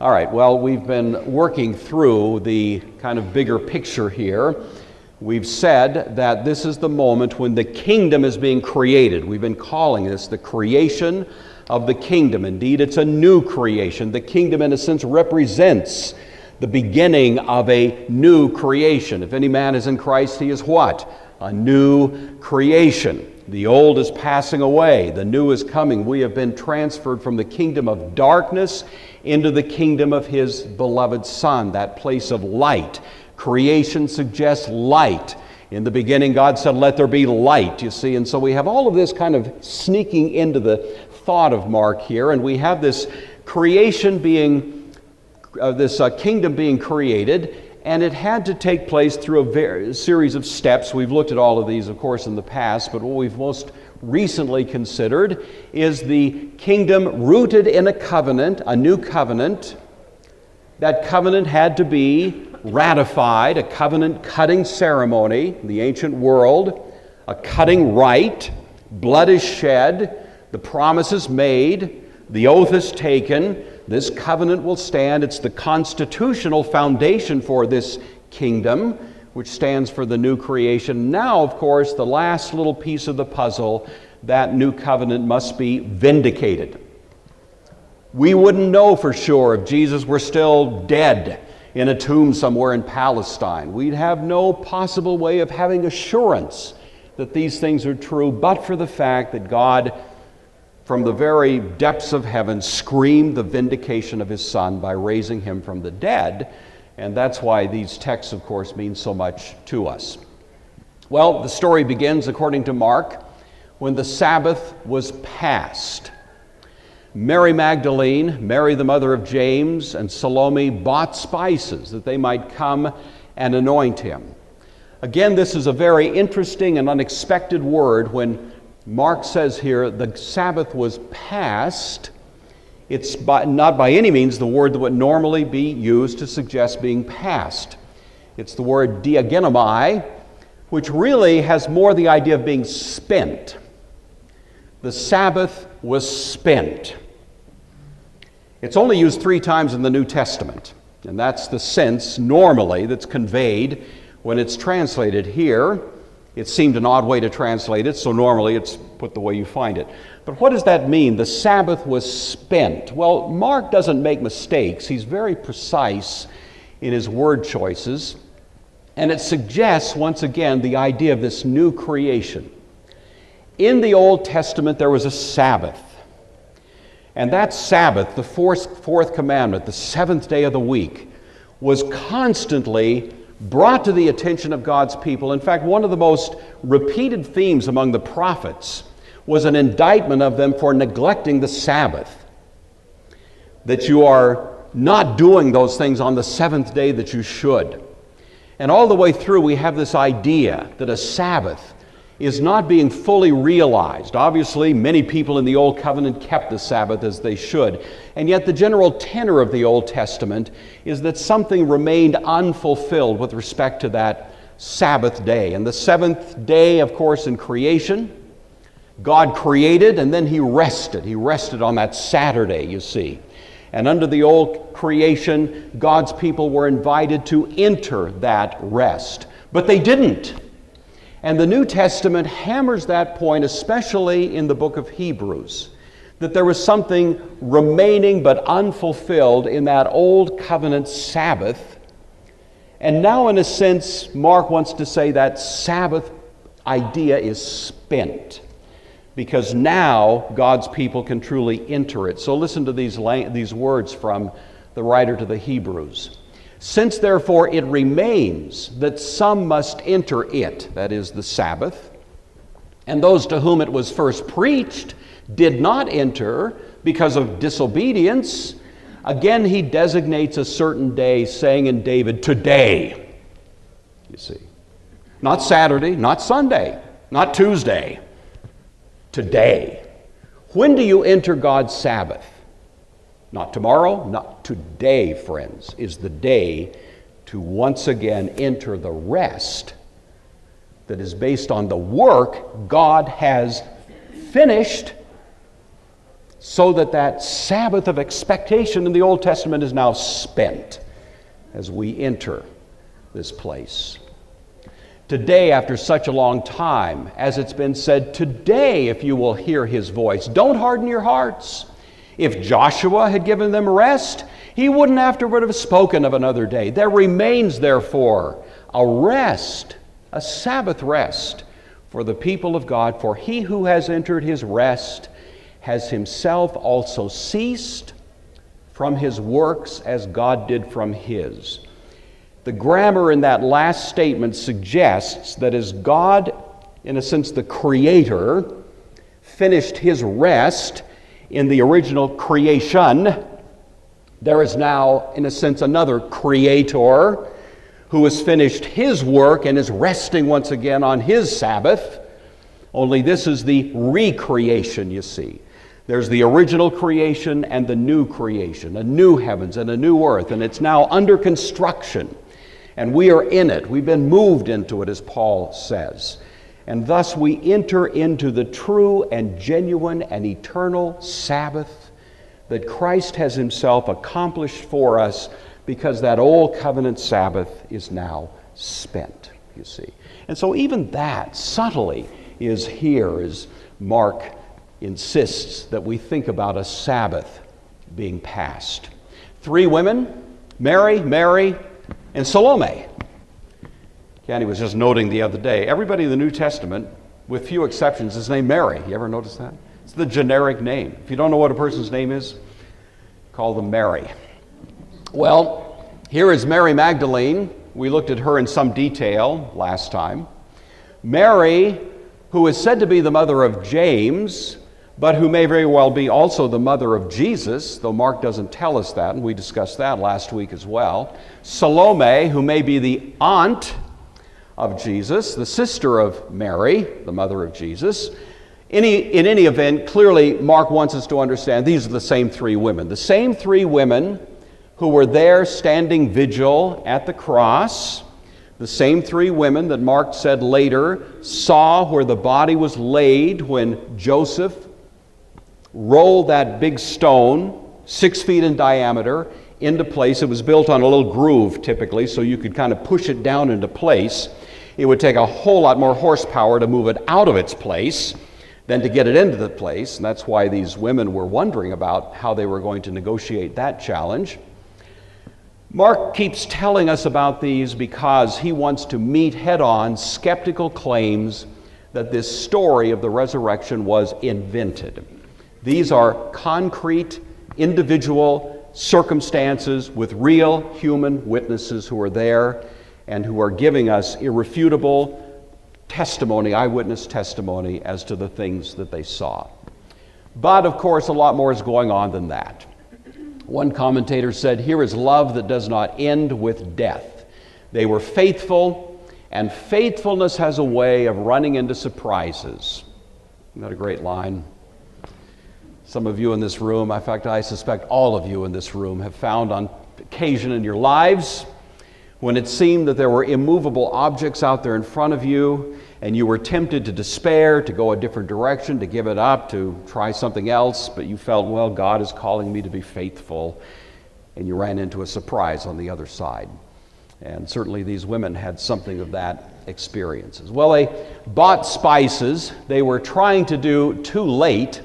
All right, well, we've been working through the kind of bigger picture here. We've said that this is the moment when the kingdom is being created. We've been calling this the creation of the kingdom. Indeed, it's a new creation. The kingdom, in a sense, represents the beginning of a new creation. If any man is in Christ, he is what? A new creation. The old is passing away. The new is coming. We have been transferred from the kingdom of darkness into the kingdom of His beloved Son, that place of light. Creation suggests light. In the beginning, God said, "Let there be light," you see. And so we have all of this kind of sneaking into the thought of Mark here, and we have this creation being, this kingdom being created, and it had to take place through a series of steps. We've looked at all of these, of course, in the past, but what we've most recently considered is the kingdom rooted in a covenant, a new covenant. That covenant had to be ratified, a covenant-cutting ceremony in the ancient world, a cutting rite. Blood is shed, the promise is made, the oath is taken. This covenant will stand. It's the constitutional foundation for this kingdom, which stands for the new creation. Now, of course, the last little piece of the puzzle, that new covenant must be vindicated. We wouldn't know for sure if Jesus were still dead in a tomb somewhere in Palestine. We'd have no possible way of having assurance that these things are true, but for the fact that God, from the very depths of heaven, screamed the vindication of His Son by raising Him from the dead. And that's why these texts, of course, mean so much to us. Well, the story begins, according to Mark, when the Sabbath was passed. Mary Magdalene, Mary the mother of James, and Salome bought spices that they might come and anoint Him. Again, this is a very interesting and unexpected word. When Mark says here, the Sabbath was passed, it's not by any means the word that would normally be used to suggest being passed. It's the word diagenomai, which really has more the idea of being spent. The Sabbath was spent. It's only used 3 times in the New Testament, and that's the sense normally that's conveyed when it's translated here. It seemed an odd way to translate it, so normally it's put the way you find it. But what does that mean? The Sabbath was spent. Well, Mark doesn't make mistakes. He's very precise in his word choices, and it suggests, once again, the idea of this new creation. In the Old Testament, there was a Sabbath. And that Sabbath, the fourth commandment, the 7th day of the week, was constantly brought to the attention of God's people. In fact, one of the most repeated themes among the prophets was an indictment of them for neglecting the Sabbath. That you are not doing those things on the 7th day that you should. And all the way through we have this idea that a Sabbath is not being fully realized. Obviously, many people in the Old Covenant kept the Sabbath as they should. And yet the general tenor of the Old Testament is that something remained unfulfilled with respect to that Sabbath day. And the 7th day, of course, in creation, God created and then He rested. He rested on that Saturday, you see. And under the old creation, God's people were invited to enter that rest. But they didn't. And the New Testament hammers that point, especially in the book of Hebrews, that there was something remaining but unfulfilled in that old covenant Sabbath. And now, in a sense, Mark wants to say that Sabbath idea is spent, because now God's people can truly enter it. So listen to these words from the writer to the Hebrews. "Since therefore it remains that some must enter it," that is the Sabbath, "and those to whom it was first preached did not enter because of disobedience, again he designates a certain day, saying in David, 'Today,'" you see. Not Saturday, not Sunday, not Tuesday. Today. When do you enter God's Sabbath? Not tomorrow, not today, friends, is the day to once again enter the rest that is based on the work God has finished so that that Sabbath of expectation in the Old Testament is now spent as we enter this place. Today, after such a long time, as it's been said, today, if you will hear his voice, don't harden your hearts. If Joshua had given them rest, he wouldn't afterward have spoken of another day. There remains, therefore, a rest, a Sabbath rest for the people of God. For he who has entered his rest has himself also ceased from his works as God did from his. The grammar in that last statement suggests that as God, in a sense the Creator, finished his rest in the original creation, there is now, in a sense, another Creator who has finished his work and is resting once again on his Sabbath. Only this is the recreation, you see. There's the original creation and the new creation, a new heavens and a new earth, and it's now under construction. And we are in it. We've been moved into it, as Paul says. And thus we enter into the true and genuine and eternal Sabbath that Christ has himself accomplished for us, because that old covenant Sabbath is now spent, you see. And so even that subtly is here as Mark insists that we think about a Sabbath being passed. 3 women, Mary, and Salome. Kenny was just noting the other day, everybody in the New Testament, with few exceptions, is named Mary. You ever notice that? It's the generic name. If you don't know what a person's name is, call them Mary. Well, here is Mary Magdalene. We looked at her in some detail last time. Mary, who is said to be the mother of James, but who may very well be also the mother of Jesus, though Mark doesn't tell us that, and we discussed that last week as well. Salome, who may be the aunt of Jesus, the sister of Mary, the mother of Jesus. In any event, clearly Mark wants us to understand these are the same 3 women. The same 3 women who were there standing vigil at the cross. The same 3 women that Mark said later saw where the body was laid when Joseph rolled that big stone, 6 feet in diameter, into place. It was built on a little groove typically, so you could kind of push it down into place. It would take a whole lot more horsepower to move it out of its place than to get it into the place, and that's why these women were wondering about how they were going to negotiate that challenge. Mark keeps telling us about these because he wants to meet head-on skeptical claims that this story of the resurrection was invented. These are concrete, individual circumstances with real human witnesses who are there and who are giving us irrefutable testimony, eyewitness testimony as to the things that they saw. But of course, a lot more is going on than that. One commentator said, "Here is love that does not end with death." They were faithful, and faithfulness has a way of running into surprises. Isn't that a great line? Some of you in this room, in fact, I suspect all of you in this room, have found on occasion in your lives when it seemed that there were immovable objects out there in front of you, and you were tempted to despair, to go a different direction, to give it up, to try something else, but you felt, well, God is calling me to be faithful, and you ran into a surprise on the other side. And certainly these women had something of that experience. Well, they bought spices. They were trying to do too late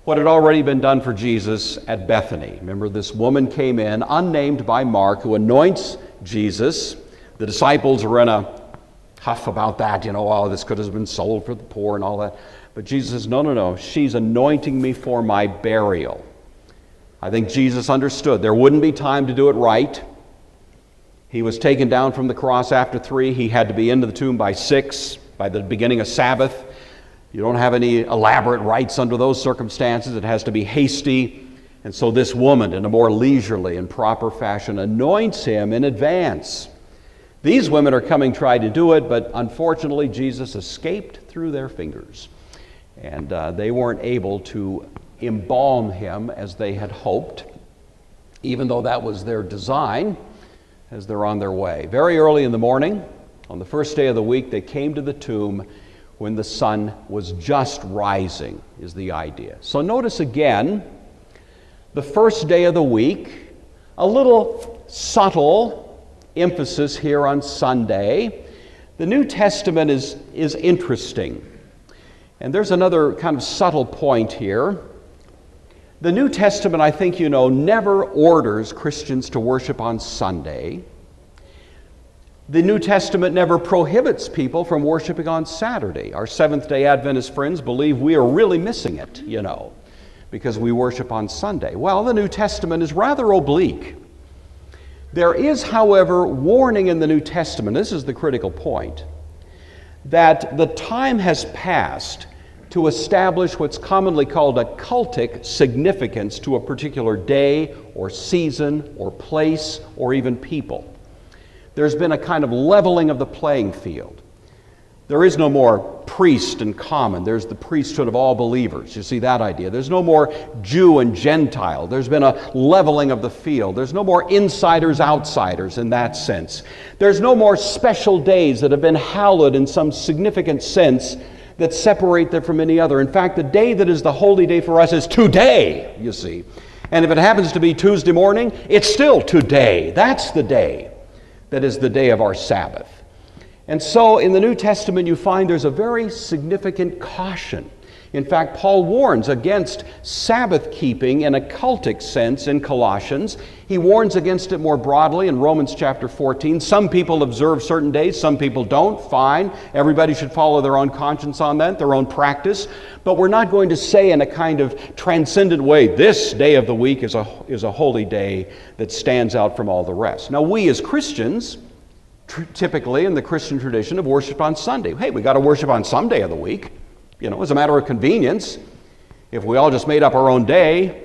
what had already been done for Jesus at Bethany. Remember, this woman came in, unnamed by Mark, who anoints Jesus. The disciples are in a huff about that, oh, this could have been sold for the poor and all that. But Jesus says, no, she's anointing me for my burial. I think Jesus understood there wouldn't be time to do it right. He was taken down from the cross after 3. He had to be into the tomb by 6, by the beginning of Sabbath. You don't have any elaborate rites under those circumstances. It has to be hasty. And so this woman, in a more leisurely and proper fashion, anoints him in advance. These women are coming trying to do it, but unfortunately Jesus escaped through their fingers. And they weren't able to embalm him as they had hoped, even though that was their design as they're on their way. Very early in the morning, on the first day of the week, they came to the tomb when the sun was just rising, is the idea. So notice again, the first day of the week, a little subtle emphasis here on Sunday. The New Testament is interesting. And there's another kind of subtle point here. The New Testament, I think you know, never orders Christians to worship on Sunday. The New Testament never prohibits people from worshiping on Saturday. Our Seventh-day Adventist friends believe we are really missing it, you know, because we worship on Sunday. Well, the New Testament is rather oblique. There is, however, warning in the New Testament, this is the critical point, that the time has passed to establish what's commonly called a cultic significance to a particular day or season or place or even people. There's been a kind of leveling of the playing field. There is no more priest and common. There's the priesthood of all believers. You see that idea. There's no more Jew and Gentile. There's been a leveling of the field. There's no more insiders, outsiders in that sense. There's no more special days that have been hallowed in some significant sense that separate them from any other. In fact, the day that is the holy day for us is today, you see. And if it happens to be Tuesday morning, it's still today. That's the day that is the day of our Sabbath. And so in the New Testament you find there's a very significant caution. In fact, Paul warns against Sabbath keeping in a cultic sense in Colossians. He warns against it more broadly in Romans chapter 14. Some people observe certain days, some people don't. Fine. Everybody should follow their own conscience on that, their own practice. But we're not going to say in a kind of transcendent way, this day of the week is a holy day that stands out from all the rest. Now we as Christians, typically in the Christian tradition, have worshiped on Sunday. Hey, we got to worship on some day of the week. You know, as a matter of convenience. If we all just made up our own day,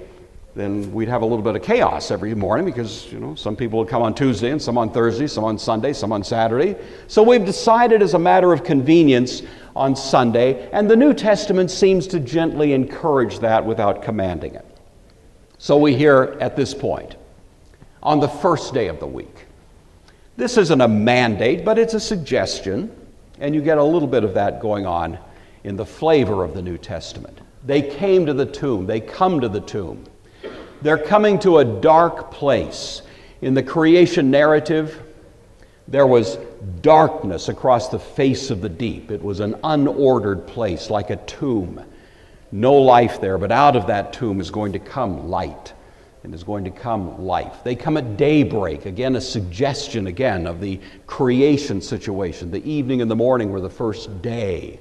then we'd have a little bit of chaos every morning because, you know, some people would come on Tuesday and some on Thursday, some on Sunday, some on Saturday. So we've decided as a matter of convenience on Sunday, and the New Testament seems to gently encourage that without commanding it. So we hear at this point, on the first day of the week. This isn't a mandate, but it's a suggestion, and you get a little bit of that going on in the flavor of the New Testament. They came to the tomb. They come to the tomb. They're coming to a dark place. In the creation narrative, there was darkness across the face of the deep. It was an unordered place, like a tomb. No life there, but out of that tomb is going to come light, and is going to come life. They come at daybreak. Again, a suggestion again of the creation situation. The evening and the morning were the first day.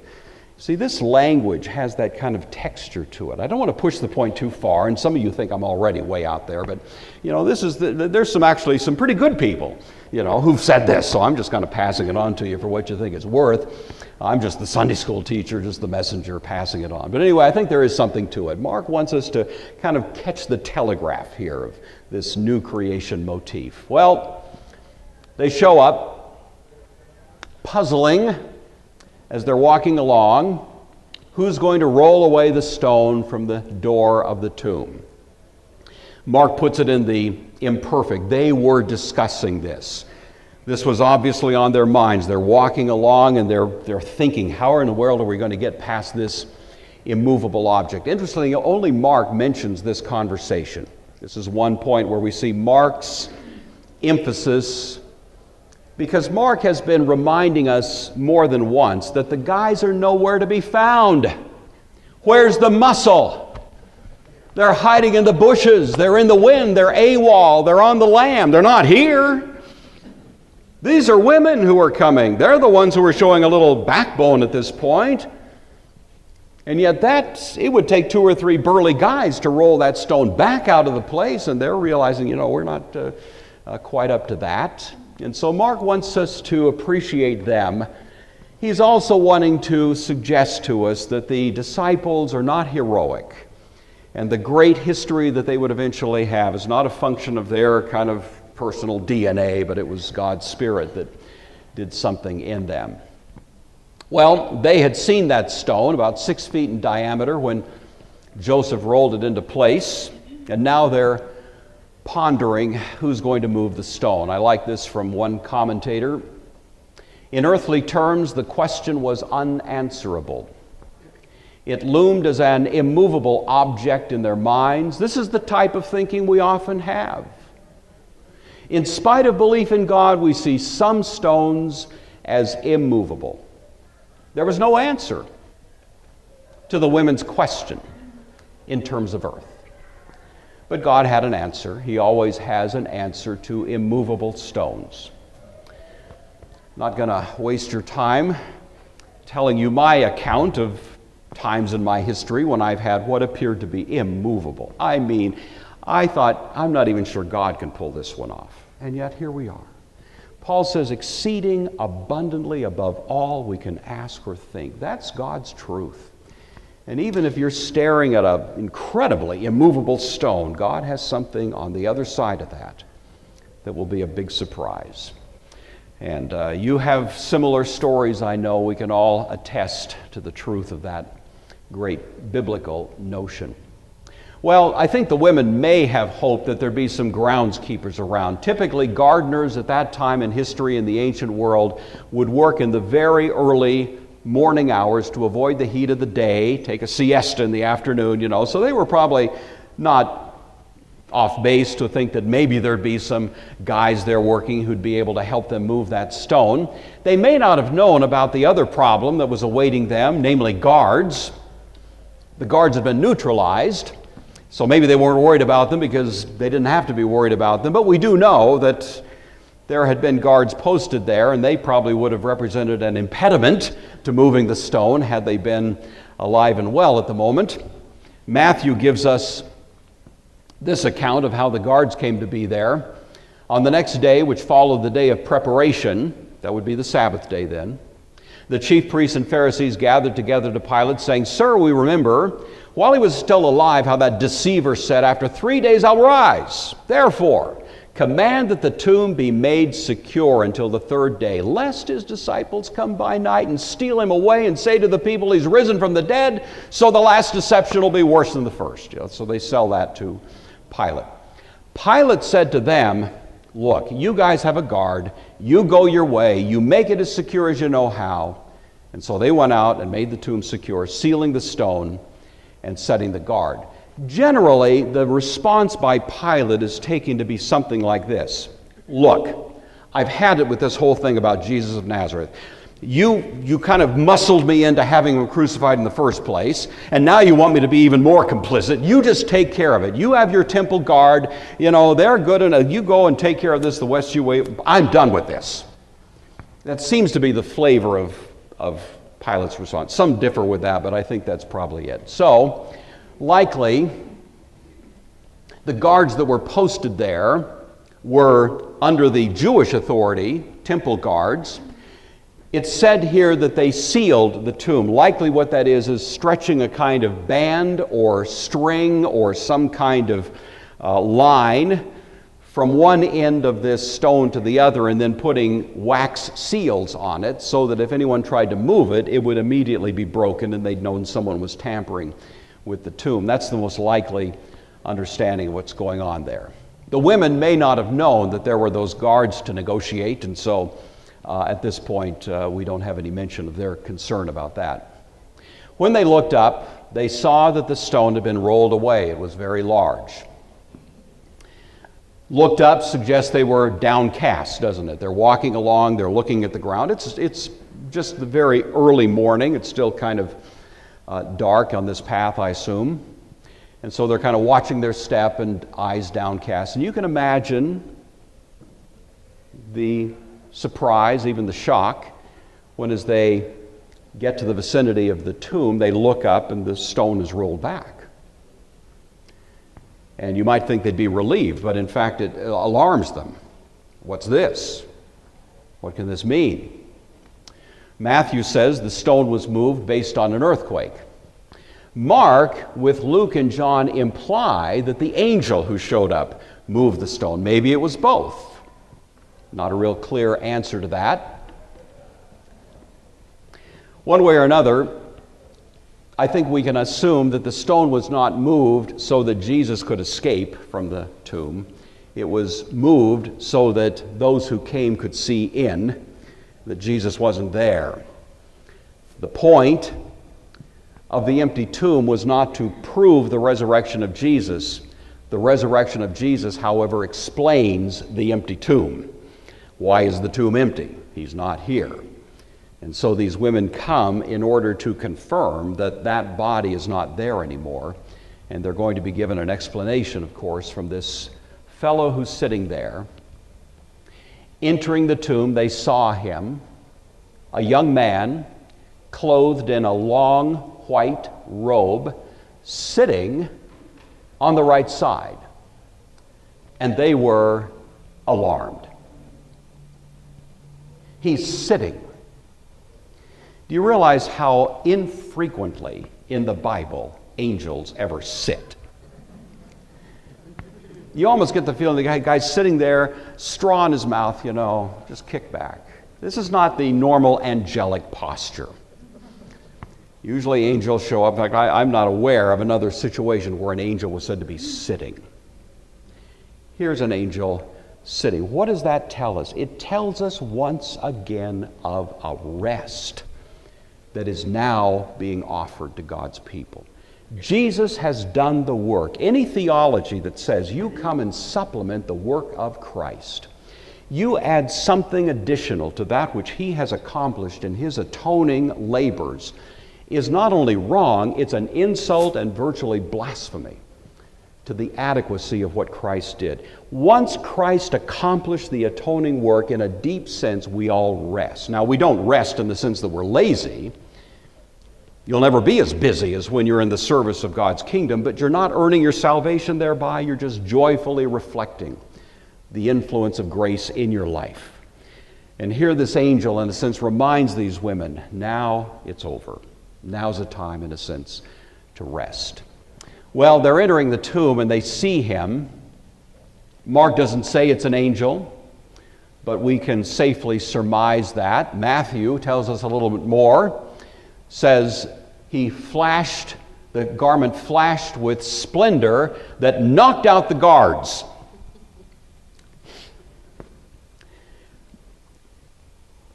See, this language has that kind of texture to it. I don't want to push the point too far, and some of you think I'm already way out there, but you know, there's some pretty good people, you know, who've said this, so I'm just kind of passing it on to you for what you think it's worth. I'm just the Sunday school teacher, just the messenger passing it on. But anyway, I think there is something to it. Mark wants us to kind of catch the telegraph here of this new creation motif. Well, they show up, puzzling, as they're walking along, who's going to roll away the stone from the door of the tomb? Mark puts it in the imperfect. They were discussing this. This was obviously on their minds. They're walking along and they're thinking, how in the world are we going to get past this immovable object? Interestingly, only Mark mentions this conversation. This is one point where we see Mark's emphasis, because Mark has been reminding us more than once that the guys are nowhere to be found. Where's the muscle? They're hiding in the bushes. They're in the wind. They're AWOL. They're on the lam. They're not here. These are women who are coming. They're the ones who are showing a little backbone at this point. And yet it would take 2 or 3 burly guys to roll that stone back out of the place, and they're realizing, you know, we're not quite up to that. And so Mark wants us to appreciate them. He's also wanting to suggest to us that the disciples are not heroic, and the great history that they would eventually have is not a function of their kind of personal DNA, but it was God's Spirit that did something in them. Well, they had seen that stone about 6 feet in diameter when Joseph rolled it into place, and now they're pondering who's going to move the stone. I like this from one commentator. In earthly terms, the question was unanswerable. It loomed as an immovable object in their minds. This is the type of thinking we often have. In spite of belief in God, we see some stones as immovable. There was no answer to the women's question in terms of earth. But God had an answer. He always has an answer to immovable stones. I'm not going to waste your time telling you my account of times in my history when I've had what appeared to be immovable. I mean, I thought, I'm not even sure God can pull this one off. And yet here we are. Paul says, exceeding abundantly above all we can ask or think. That's God's truth. And even if you're staring at an incredibly immovable stone, God has something on the other side of that that will be a big surprise. And you have similar stories, I know. We can all attest to the truth of that great biblical notion. Well, I think the women may have hoped that there'd be some groundskeepers around. Typically, gardeners at that time in history in the ancient world would work in the very early morning hours to avoid the heat of the day, take a siesta in the afternoon, So they were probably not off base to think that maybe there'd be some guys there working who'd be able to help them move that stone. They may not have known about the other problem that was awaiting them, namely guards. The guards had been neutralized. So maybe they weren't worried about them because they didn't have to be worried about them. But we do know that there had been guards posted there, and they probably would have represented an impediment to moving the stone had they been alive and well at the moment. Matthew gives us this account of how the guards came to be there. On the next day, which followed the day of preparation, that would be the Sabbath day then, the chief priests and Pharisees gathered together to Pilate, saying, "Sir, we remember, while he was still alive, how that deceiver said, 'After 3 days I'll rise.' Therefore, command that the tomb be made secure until the third day, lest his disciples come by night and steal him away and say to the people, 'He's risen from the dead,' so the last deception will be worse than the first." So they sell that to Pilate. Pilate said to them, "Look, you guys have a guard. You go your way. You make it as secure as you know how." And so they went out and made the tomb secure, sealing the stone and setting the guard. Generally, the response by Pilate is taken to be something like this. "Look, I've had it with this whole thing about Jesus of Nazareth. You kind of muscled me into having him crucified in the first place, and now you want me to be even more complicit. You just take care of it. You have your temple guard. They're good enough. You go and take care of this the West you way. I'm done with this." That seems to be the flavor of Pilate's response. Some differ with that, but I think that's probably it. So, likely, the guards that were posted there were under the Jewish authority, temple guards. It's said here that they sealed the tomb. Likely what that is stretching a kind of band or string or some kind of line from one end of this stone to the other and then putting wax seals on it so that if anyone tried to move it, it would immediately be broken and they'd known someone was tampering with the tomb. That's the most likely understanding of what's going on there. The women may not have known that there were those guards to negotiate, and so at this point we don't have any mention of their concern about that. When they looked up, they saw that the stone had been rolled away. It was very large. Looked up suggests they were downcast, doesn't it? They're walking along, they're looking at the ground. It's just the very early morning. It's still kind of dark on this path, I assume. And so they're kind of watching their step and eyes downcast. And you can imagine the surprise, even the shock, when as they get to the vicinity of the tomb, they look up and the stone is rolled back. And you might think they'd be relieved, but in fact it alarms them. What's this? What can this mean? Matthew says the stone was moved based on an earthquake. Mark, with Luke and John, imply that the angel who showed up moved the stone. Maybe it was both. Not a real clear answer to that. One way or another, I think we can assume that the stone was not moved so that Jesus could escape from the tomb. It was moved so that those who came could see in. that Jesus wasn't there. The point of the empty tomb was not to prove the resurrection of Jesus. The resurrection of Jesus, however, explains the empty tomb. Why is the tomb empty? He's not here. And so these women come in order to confirm that that body is not there anymore. And they're going to be given an explanation, of course, from this fellow who's sitting there. Entering the tomb, they saw him, a young man, clothed in a long white robe, sitting on the right side. And they were alarmed. He's sitting. Do you realize how infrequently in the Bible angels ever sit? You almost get the feeling the guy's sitting there, straw in his mouth, just kick back. This is not the normal angelic posture. Usually angels show up. In fact, I'm not aware of another situation where an angel was said to be sitting. Here's an angel sitting. What does that tell us? It tells us once again of a rest that is now being offered to God's people. Jesus has done the work. Any theology that says you come and supplement the work of Christ, you add something additional to that which he has accomplished in his atoning labors, is not only wrong, it's an insult and virtually blasphemy to the adequacy of what Christ did. Once Christ accomplished the atoning work, in a deep sense, we all rest. Now, we don't rest in the sense that we're lazy. You'll never be as busy as when you're in the service of God's kingdom, but you're not earning your salvation thereby. You're just joyfully reflecting the influence of grace in your life. And here this angel, in a sense, reminds these women, now it's over. Now's the time, in a sense, to rest. Well, they're entering the tomb and they see him. Mark doesn't say it's an angel, but we can safely surmise that. Matthew tells us a little bit more. Says the garment flashed with splendor that knocked out the guards.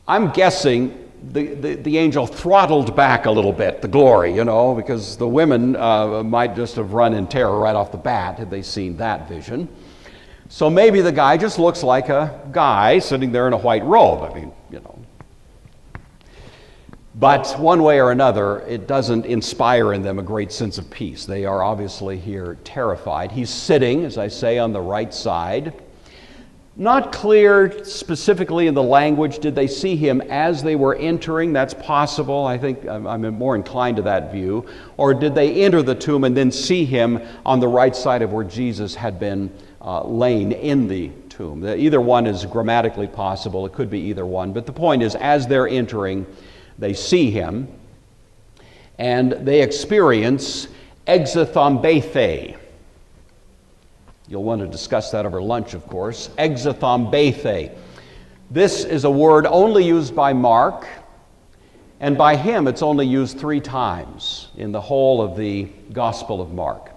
I'm guessing the angel throttled back a little bit, the glory, because the women might just have run in terror right off the bat had they seen that vision. So maybe the guy just looks like a guy sitting there in a white robe. But one way or another, it doesn't inspire in them a great sense of peace. They are obviously here terrified. He's sitting, as I say, on the right side. Not clear specifically in the language, did they see him as they were entering? That's possible. I think I'm more inclined to that view. Or did they enter the tomb and then see him on the right side of where Jesus had been laying in the tomb? Either one is grammatically possible. It could be either one. But the point is, as they're entering, they see him, and they experience exathombethe. You'll want to discuss that over lunch, of course. Exathombethe. This is a word only used by Mark, and by him it's only used 3 times in the whole of the Gospel of Mark.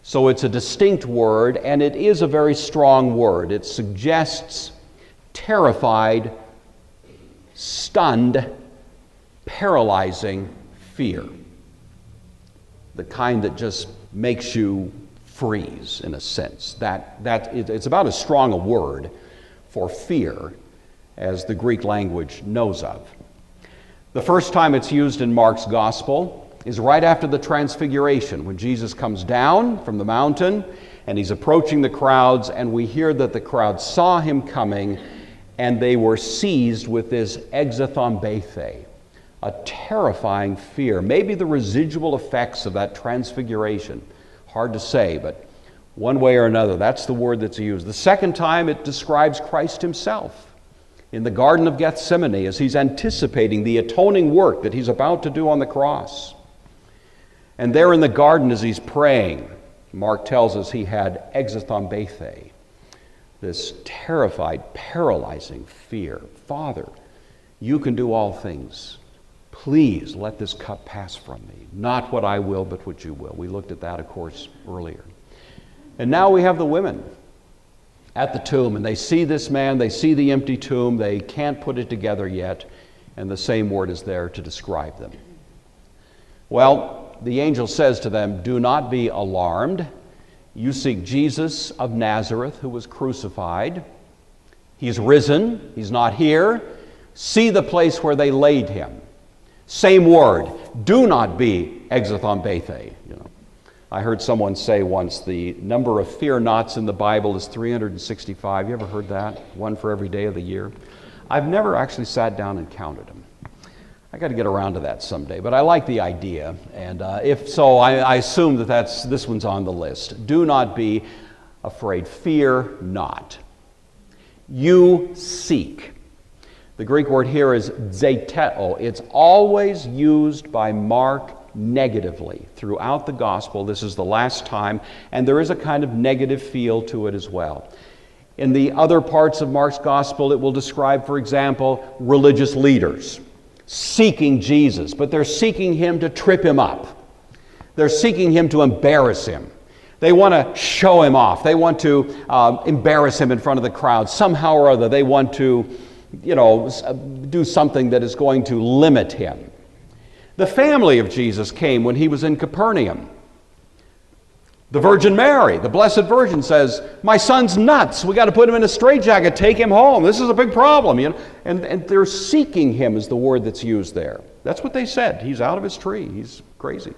So it's a distinct word, and it is a very strong word. It suggests terrified, stunned, paralyzing fear. The kind that just makes you freeze, in a sense. It's about as strong a word for fear as the Greek language knows of. The first time it's used in Mark's Gospel is right after the Transfiguration, when Jesus comes down from the mountain and he's approaching the crowds, and we hear that the crowd saw him coming and they were seized with this exathombethe, a terrifying fear, maybe the residual effects of that Transfiguration. Hard to say, but one way or another, that's the word that's used. The second time, it describes Christ himself in the Garden of Gethsemane as he's anticipating the atoning work that he's about to do on the cross. And there in the garden as he's praying, Mark tells us he had exathombethe, this terrified, paralyzing fear. Father, you can do all things. Please let this cup pass from me. Not what I will, but what you will. We looked at that, of course, earlier. And now we have the women. at the tomb, and they see this man, they see the empty tomb, they can't put it together yet, and the same word is there to describe them. Well, the angel says to them, "Do not be alarmed. You seek Jesus of Nazareth, who was crucified. He's risen. He's not here. See the place where they laid him." Same word. Do not be exothon bethe. I heard someone say once the number of fear nots in the Bible is 365. You ever heard that? One for every day of the year. I've never actually sat down and counted them. I got to get around to that someday, but I like the idea, and if so, I assume that this one's on the list. Do not be afraid. Fear not. You seek. The Greek word here is zeteo. It's always used by Mark negatively throughout the gospel. This is the last time, and there is a kind of negative feel to it as well. In the other parts of Mark's gospel, it will describe, for example, religious leaders seeking Jesus, but they're seeking him to trip him up. They're seeking him to embarrass him. They want to show him off. They want to embarrass him in front of the crowd. Somehow or other, they want to, do something that is going to limit him. The family of Jesus came when he was in Capernaum. The Virgin Mary, the Blessed Virgin, says, "My son's nuts. We got to put him in a straitjacket. Take him home. This is a big problem." And they're seeking him is the word that's used there. That's what they said. He's out of his tree. He's crazy.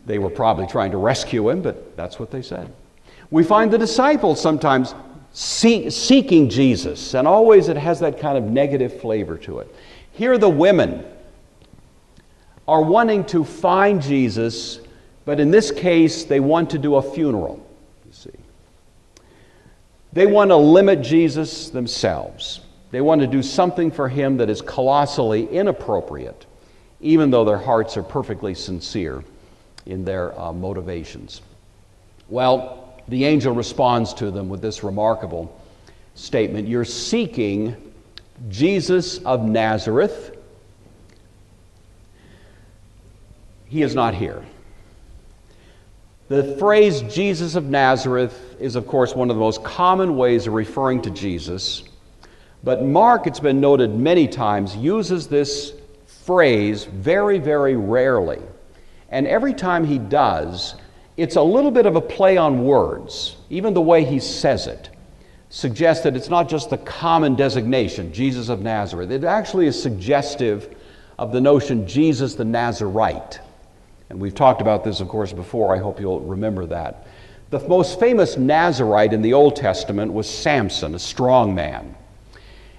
They were probably trying to rescue him, but that's what they said. We find the disciples sometimes seeking Jesus, and always it has that kind of negative flavor to it. Here the women are wanting to find Jesus, but in this case, they want to do a funeral, you see. They want to limit Jesus themselves. They want to do something for him that is colossally inappropriate, even though their hearts are perfectly sincere in their motivations. Well, the angel responds to them with this remarkable statement: "You're seeking Jesus of Nazareth. He is not here." The phrase Jesus of Nazareth is, of course, one of the most common ways of referring to Jesus. But Mark, it's been noted many times, uses this phrase very, very rarely. And every time he does, it's a little bit of a play on words. Even the way he says it suggests that it's not just the common designation, Jesus of Nazareth. It actually is suggestive of the notion Jesus the Nazarite. And we've talked about this, of course, before. I hope you'll remember that. The most famous Nazarite in the Old Testament was Samson, a strong man.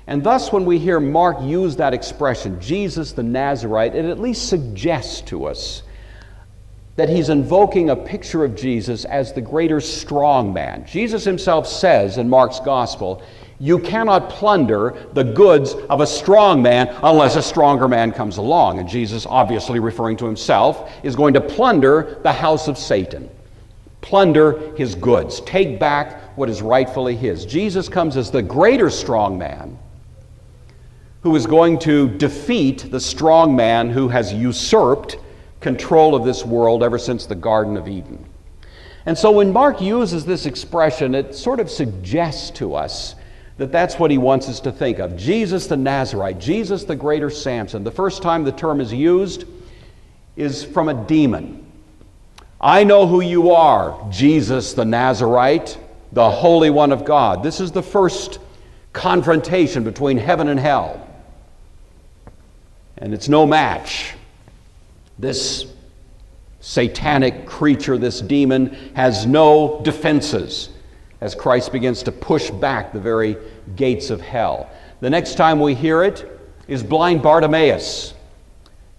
And thus, when we hear Mark use that expression, Jesus the Nazarite, it at least suggests to us that he's invoking a picture of Jesus as the greater strong man. Jesus himself says in Mark's gospel, "You cannot plunder the goods of a strong man unless a stronger man comes along." And Jesus, obviously referring to himself, is going to plunder the house of Satan. Plunder his goods. Take back what is rightfully his. Jesus comes as the greater strong man who is going to defeat the strong man who has usurped control of this world ever since the Garden of Eden. And so when Mark uses this expression, it sort of suggests to us that that's what he wants us to think of. Jesus the Nazarite, Jesus the greater Samson. The first time the term is used is from a demon. "I know who you are, Jesus the Nazarite, the Holy One of God." This is the first confrontation between heaven and hell. And it's no match. This satanic creature, this demon, has no defenses as Christ begins to push back the very gates of hell. The next time we hear it is blind Bartimaeus.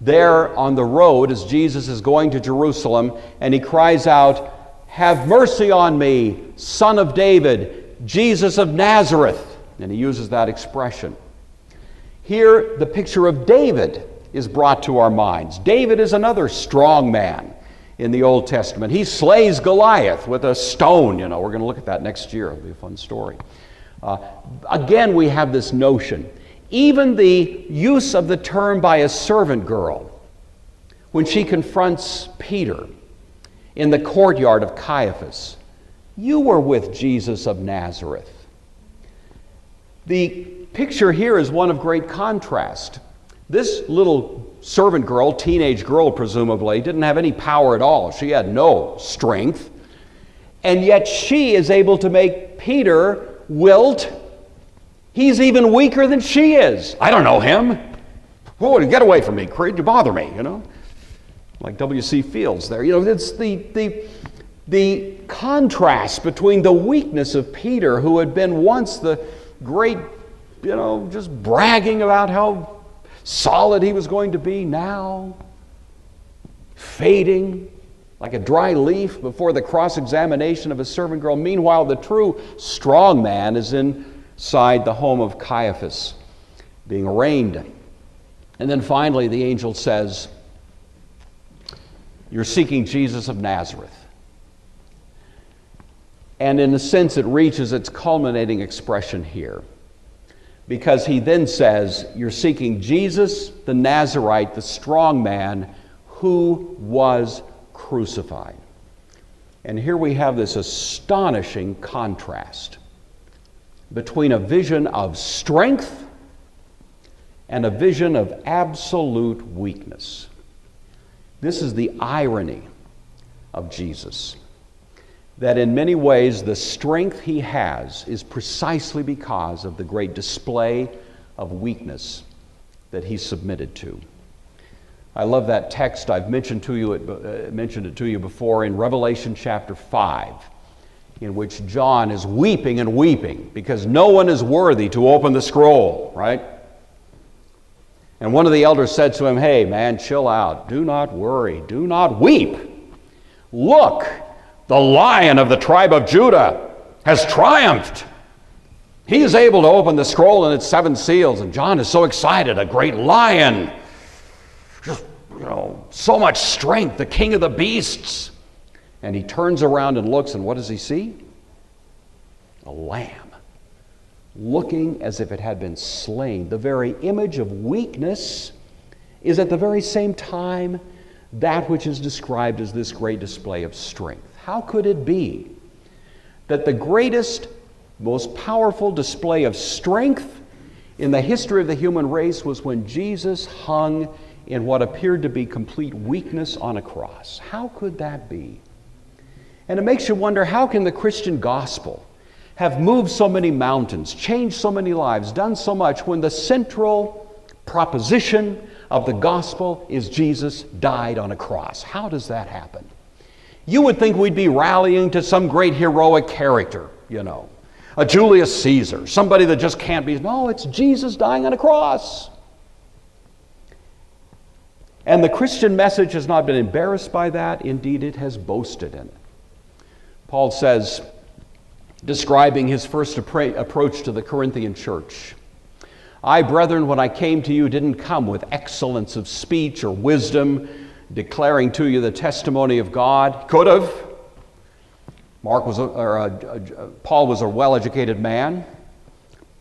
There on the road as Jesus is going to Jerusalem, and he cries out, "Have mercy on me, Son of David, Jesus of Nazareth." And he uses that expression. Here, the picture of David is brought to our minds. David is another strong man in the Old Testament. He slays Goliath with a stone. We're going to look at that next year. It'll be a fun story. Again, we have this notion. Even the use of the term by a servant girl when she confronts Peter in the courtyard of Caiaphas. You were with Jesus of Nazareth. The picture here is one of great contrast. This little servant girl, teenage girl presumably, didn't have any power at all. She had no strength. And yet she is able to make Peter wilt. He's even weaker than she is. I don't know him. Oh, get away from me, Creed. You bother me, Like W.C. Fields there. It's the contrast between the weakness of Peter, who had been once the great, just bragging about how solid he was going to be, now fading like a dry leaf before the cross-examination of a servant girl. Meanwhile, the true strong man is inside the home of Caiaphas, being arraigned. And then finally, the angel says, you're seeking Jesus of Nazareth. And in a sense, it reaches its culminating expression here, because he then says, you're seeking Jesus the Nazarite, the strong man who was crucified. And here we have this astonishing contrast between a vision of strength and a vision of absolute weakness. This is the irony of Jesus, that in many ways the strength he has is precisely because of the great display of weakness that he submitted to. I love that text. I've mentioned it to you before in Revelation chapter 5, in which John is weeping and weeping because no one is worthy to open the scroll, right? And one of the elders said to him, hey man, chill out. Do not worry. Do not weep. Look, the Lion of the tribe of Judah has triumphed. He is able to open the scroll and its 7 seals. And John is so excited, a great lion. Just, so much strength, the king of the beasts. And he turns around and looks, and what does he see? A lamb, looking as if it had been slain. The very image of weakness is at the very same time that which is described as this great display of strength. How could it be that the greatest, most powerful display of strength in the history of the human race was when Jesus hung in what appeared to be complete weakness on a cross? How could that be? And it makes you wonder, how can the Christian gospel have moved so many mountains, changed so many lives, done so much, when the central proposition of the gospel is Jesus died on a cross? How does that happen? You would think we'd be rallying to some great heroic character, a Julius Caesar, somebody that just can't be. No, it's Jesus dying on a cross. And the Christian message has not been embarrassed by that. Indeed, it has boasted in it. Paul says, describing his first approach to the Corinthian church, I, brethren, when I came to you, didn't come with excellence of speech or wisdom, declaring to you the testimony of God. Could have. Paul was a well-educated man,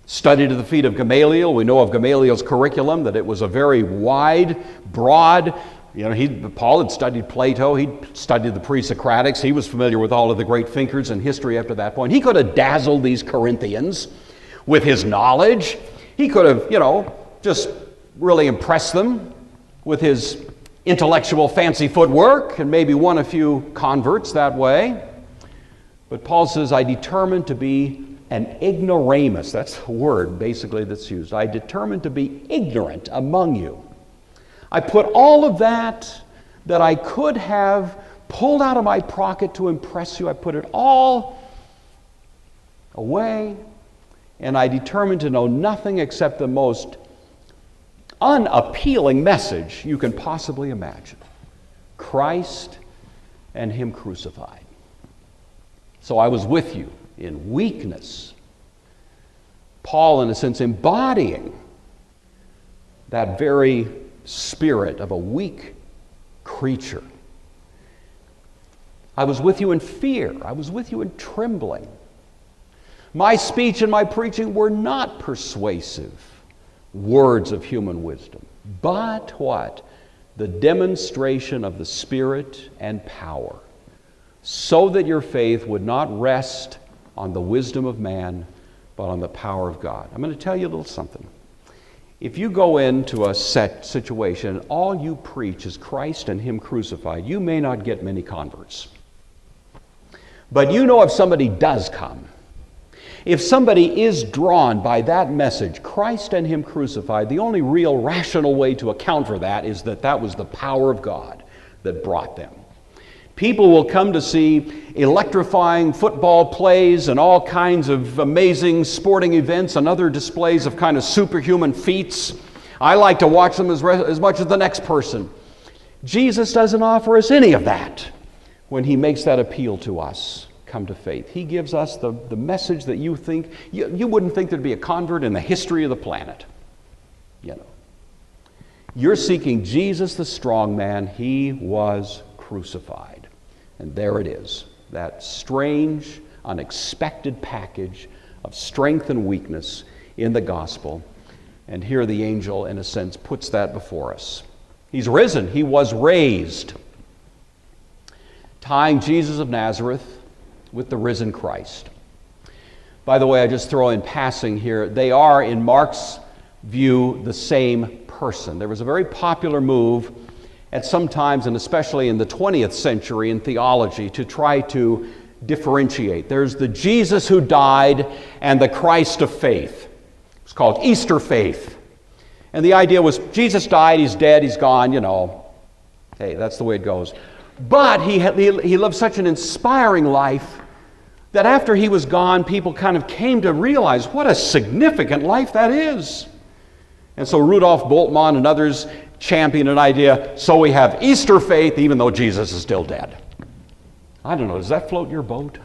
studied at the feet of Gamaliel. We know of Gamaliel's curriculum that it was a very wide, broad. Paul had studied Plato. He'd studied the pre-Socratics. He was familiar with all of the great thinkers in history up to that point. He could have dazzled these Corinthians with his knowledge. He could have, just really impressed them with his intellectual fancy footwork and maybe won a few converts that way. But Paul says, I determined to be an ignoramus. That's the word basically that's used. I determined to be ignorant among you. I put all of that I could have pulled out of my pocket to impress you, I put it all away, and I determined to know nothing except the most unappealing message you can possibly imagine: Christ and Him crucified. So I was with you in weakness. Paul, in a sense, embodying that very spirit of a weak creature. I was with you in fear. I was with you in trembling. My speech and my preaching were not persuasive words of human wisdom, but what? The demonstration of the Spirit and power, so that your faith would not rest on the wisdom of man, but on the power of God. I'm going to tell you a little something. If you go into a set situation, all you preach is Christ and Him crucified, you may not get many converts. But you know if somebody does come, if somebody is drawn by that message, Christ and Him crucified, the only real rational way to account for that is that that was the power of God that brought them. People will come to see electrifying football plays and all kinds of amazing sporting events and other displays of kind of superhuman feats. I like to watch them as much as the next person. Jesus doesn't offer us any of that when He makes that appeal to us. Come to faith. He gives us the message that you think, you wouldn't think there'd be a convert in the history of the planet. You know. You're seeking Jesus the strong man. He was crucified. And there it is, that strange, unexpected package of strength and weakness in the gospel. And here the angel, in a sense, puts that before us. He's risen. He was raised. Tying Jesus of Nazareth with the risen Christ. By the way, I just throw in passing here, they are, in Mark's view, the same person. There was a very popular move at some times, and especially in the 20th century in theology, to try to differentiate. There's the Jesus who died and the Christ of faith. It's called Easter faith. And the idea was Jesus died, He's dead, He's gone, you know. Hey, that's the way it goes. But he lived such an inspiring life that after He was gone, people kind of came to realize what a significant life that is. And so Rudolf Bultmann and others championed an idea, so we have Easter faith even though Jesus is still dead. I don't know, does that float your boat?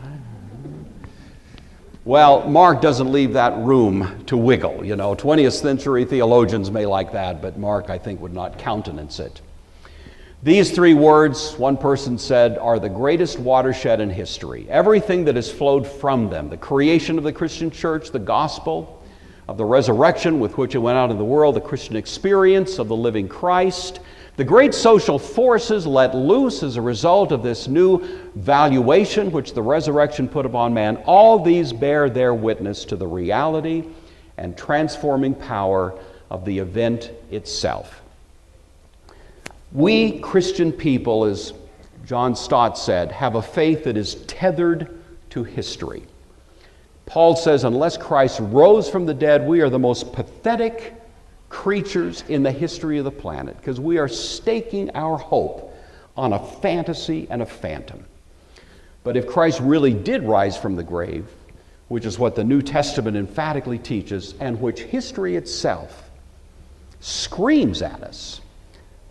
Well, Mark doesn't leave that room to wiggle. You know, 20th century theologians may like that, but Mark, I think, would not countenance it. These three words, one person said, are the greatest watershed in history. Everything that has flowed from them, the creation of the Christian church, the gospel, of the resurrection with which it went out in the world, the Christian experience of the living Christ, the great social forces let loose as a result of this new valuation which the resurrection put upon man, all these bear their witness to the reality and transforming power of the event itself. We Christian people, as John Stott said, have a faith that is tethered to history. Paul says, unless Christ rose from the dead, we are the most pathetic creatures in the history of the planet because we are staking our hope on a fantasy and a phantom. But if Christ really did rise from the grave, which is what the New Testament emphatically teaches and which history itself screams at us,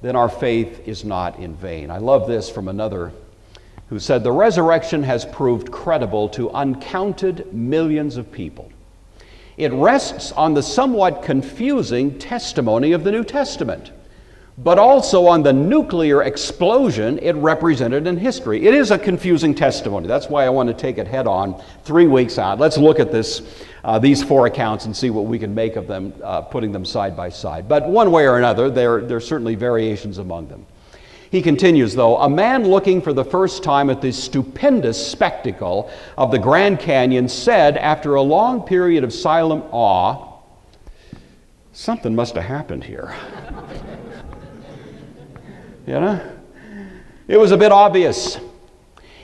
then our faith is not in vain. I love this from another who said, the resurrection has proved credible to uncounted millions of people. It rests on the somewhat confusing testimony of the New Testament, but also on the nuclear explosion it represented in history. It is a confusing testimony. That's why I want to take it head on 3 weeks out. Let's look at these four accounts and see what we can make of them, putting them side by side. But one way or another, there are certainly variations among them. He continues, though, a man looking for the first time at this stupendous spectacle of the Grand Canyon said, after a long period of silent awe, something must have happened here. You know? It was a bit obvious.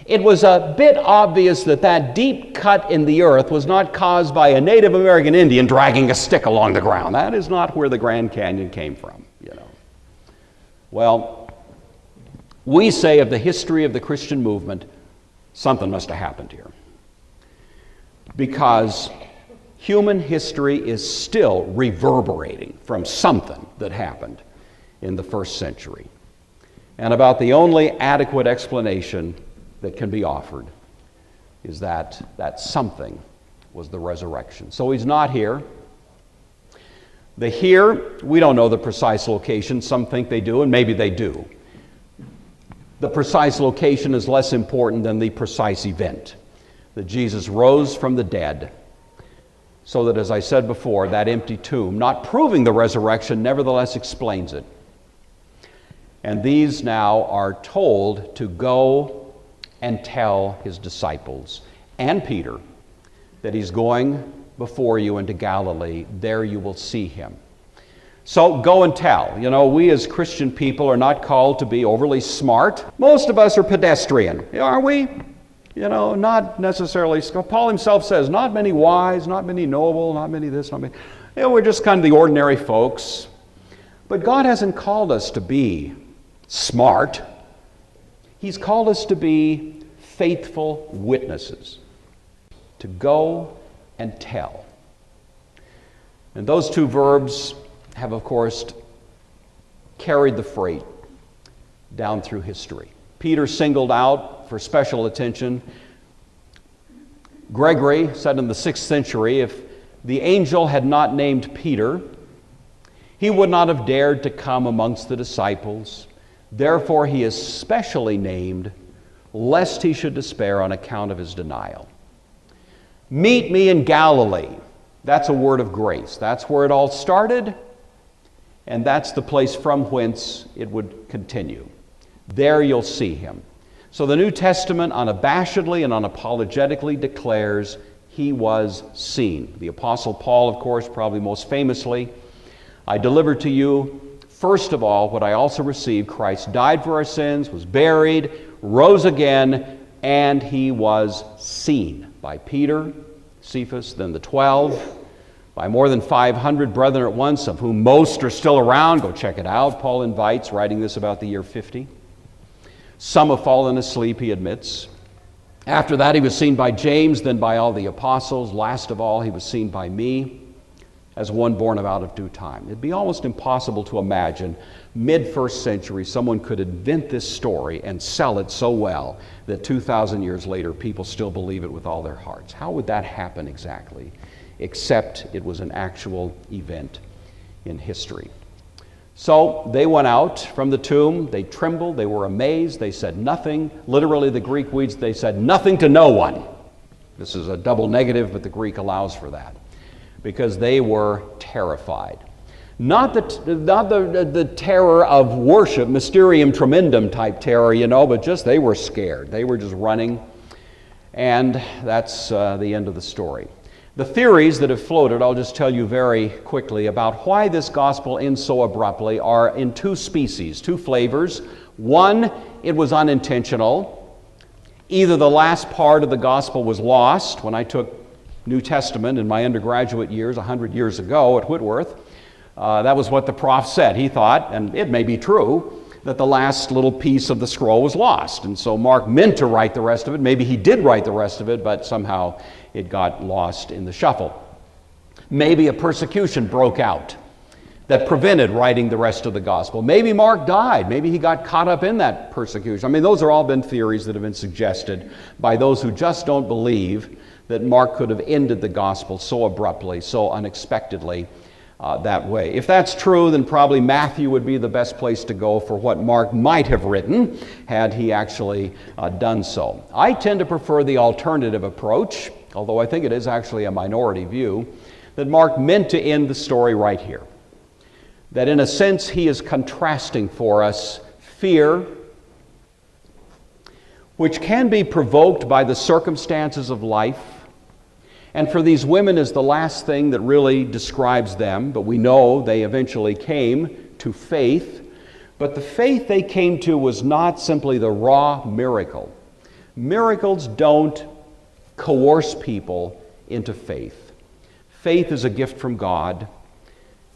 It was a bit obvious that that deep cut in the earth was not caused by a Native American Indian dragging a stick along the ground. That is not where the Grand Canyon came from, you know. Well, we say of the history of the Christian movement, something must have happened here. Because human history is still reverberating from something that happened in the first century. And about the only adequate explanation that can be offered is that something was the resurrection. So He's not here. The here, we don't know the precise location. Some think they do, and maybe they do. The precise location is less important than the precise event, that Jesus rose from the dead, so that, as I said before, that empty tomb, not proving the resurrection, nevertheless explains it. And these now are told to go and tell his disciples and Peter that he's going before you into Galilee. There you will see him. So go and tell. You know, we as Christian people are not called to be overly smart. Most of us are pedestrian, are we? You know, not necessarily. Paul himself says, not many wise, not many noble, not many this, not many. You know, we're just kind of the ordinary folks. But God hasn't called us to be smart. He's called us to be faithful witnesses, to go and tell. And those two verbs have, of course, carried the freight down through history. Peter singled out for special attention. Gregory said in the 6th century, if the angel had not named Peter, he would not have dared to come amongst the disciples. Therefore, he is specially named, lest he should despair on account of his denial. Meet me in Galilee. That's a word of grace. That's where it all started, and that's the place from whence it would continue. There you'll see him. So the New Testament unabashedly and unapologetically declares he was seen. The Apostle Paul, of course, probably most famously, I delivered to you, first of all, what I also received. Christ died for our sins, was buried, rose again, and he was seen by Peter, Cephas, then the 12, by more than 500 brethren at once, of whom most are still around. Go check it out. Paul invites, writing this about the year 50. Some have fallen asleep, he admits. After that, he was seen by James, then by all the apostles. Last of all, he was seen by me, as one born of out of due time. It'd be almost impossible to imagine mid-1st century someone could invent this story and sell it so well that 2,000 years later people still believe it with all their hearts. How would that happen exactly? Except it was an actual event in history. So they went out from the tomb, they trembled, they were amazed, they said nothing. Literally, the Greek reads, they said nothing to no one. This is a double negative, but the Greek allows for that, because they were terrified. Not the terror of worship, mysterium tremendum type terror, you know, but just they were scared. They were just running, and that's the end of the story. The theories that have floated, I'll just tell you very quickly about why this gospel ends so abruptly, are in two species, two flavors. One, it was unintentional. Either the last part of the gospel was lost. When I took New Testament in my undergraduate years, 100 years ago at Whitworth, that was what the prof said. He thought, and it may be true, that the last little piece of the scroll was lost. And so Mark meant to write the rest of it. Maybe he did write the rest of it, but somehow it got lost in the shuffle. Maybe a persecution broke out that prevented writing the rest of the gospel. Maybe Mark died. Maybe he got caught up in that persecution. I mean, those are all been theories that have been suggested by those who just don't believe that Mark could have ended the gospel so abruptly, so unexpectedly that way. If that's true, then probably Matthew would be the best place to go for what Mark might have written had he actually done so. I tend to prefer the alternative approach, although I think it is actually a minority view, that Mark meant to end the story right here. That in a sense he is contrasting for us fear, which can be provoked by the circumstances of life, and for these women is the last thing that really describes them, but we know they eventually came to faith. But the faith they came to was not simply the raw miracle. Miracles don't coerce people into faith. Faith is a gift from God.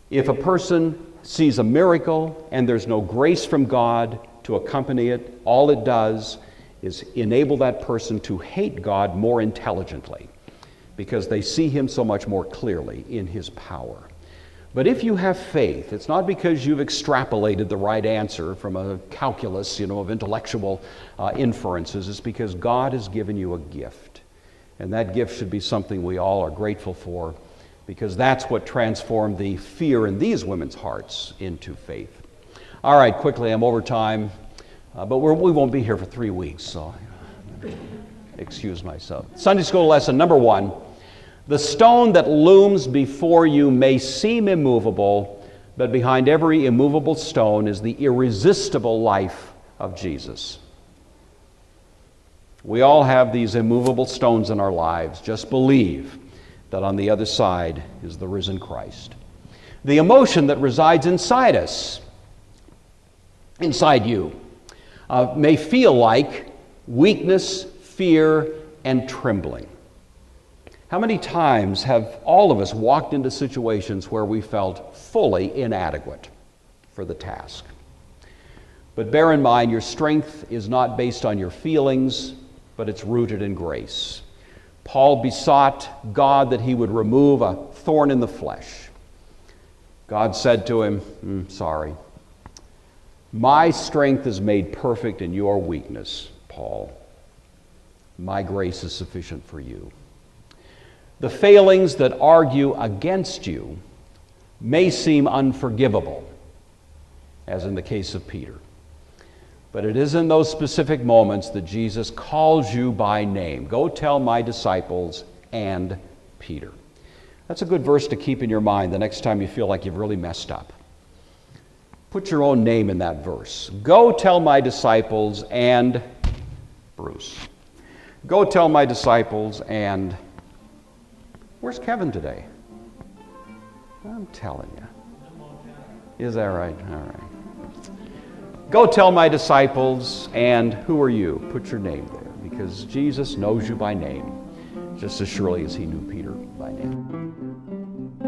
If a person sees a miracle and there's no grace from God to accompany it, all it does is enable that person to hate God more intelligently, because they see him so much more clearly in his power. But if you have faith, it's not because you've extrapolated the right answer from a calculus, of intellectual inferences. It's because God has given you a gift. And that gift should be something we all are grateful for, because that's what transformed the fear in these women's hearts into faith. All right, quickly, I'm over time, but we won't be here for 3 weeks, so excuse myself. Sunday school lesson number 1. The stone that looms before you may seem immovable, but behind every immovable stone is the irresistible life of Jesus. We all have these immovable stones in our lives. Just believe that on the other side is the risen Christ. The emotion that resides inside us, inside you, may feel like weakness, fear, and trembling. How many times have all of us walked into situations where we felt fully inadequate for the task? But bear in mind, your strength is not based on your feelings, but it's rooted in grace. Paul besought God that he would remove a thorn in the flesh. God said to him, sorry. My strength is made perfect in your weakness, Paul. My grace is sufficient for you. The failings that argue against you may seem unforgivable, as in the case of Peter. But it is in those specific moments that Jesus calls you by name. Go tell my disciples and Peter. That's a good verse to keep in your mind the next time you feel like you've really messed up. Put your own name in that verse. Go tell my disciples and Bruce. Go tell my disciples and... Where's Kevin today? I'm telling you. Is that right? All right. Go tell my disciples, and who are you? Put your name there, because Jesus knows you by name, just as surely as he knew Peter by name.